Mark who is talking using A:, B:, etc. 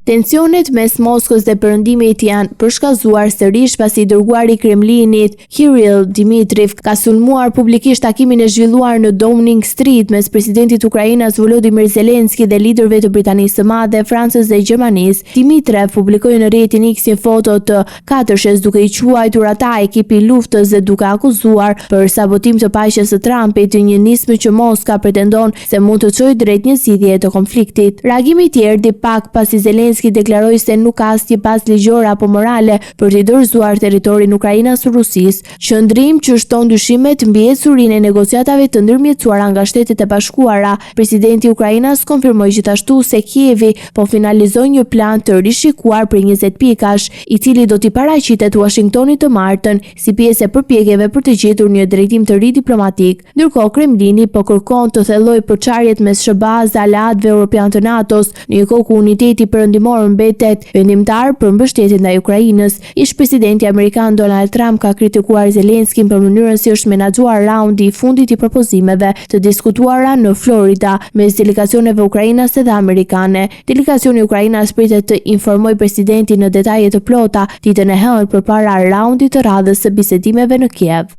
A: Tensionet mes Moskës dhe Perëndimit janë përshkallëzuar sërish pasi dërguari i Kremlinit, Kirill Dmitrijev, ka sulmuar publikisht takimin e zhvilluar në Downing Street mes presidentit Ukrainës Volodymyr Zelensky dhe liderëve të Britanisë së Madhe, Francës dhe Gjermanisë. Dmitrijev publikoi në rrjetin X një foto të katërshes duke i quajtur ata ekipi i luftës dhe duke akuzuar për sabotim të paqes së Trumpit, një nismë që Moska pretendon se mund të çojë drejt një zgjidhje të konfliktit. Reagimi i tij erdhi pak pasi Zelensky deklaroi se nuk ka asnjë bazë ligjore apo morale për të dorëzuar territorin Ukrainës së Rusisë, qëndrim që shton dyshimet mbi ecurinë e negociatave të ndërmjetësuara nga Shtetet e Bashkuara. Presidenti i Ukrainës konfirmoi gjithashtu se Kievi po finalizoi një plan të rishikuar për 20 pikash, i cili do t'i paraqitet Washingtonit të martën si pjesë e përpjekjeve për të gjetur një drejtim të ri diplomatik. Ndërkohë, Kremlini po kërkon të thellojë përçarjet mes SBA-s dhe aleatëve europian të NATO-s, në një kohë ku uniteti perëndimor mbetet vendimtar për mbështetjen ndaj Ukrainës. Ish-presidenti amerikan Donald Trump ka kritikuar Zelenskyn për mënyrën si është menaxhuar raundi i fundit i propozimeve të diskutuara në Florida mes delegacioneve ukrainase dhe amerikane. Delegacioni i Ukrainës pritet të informojë presidentin në detaje të plota ditën e hënë përpara raundit të radhës së bisedimeve në Kiev.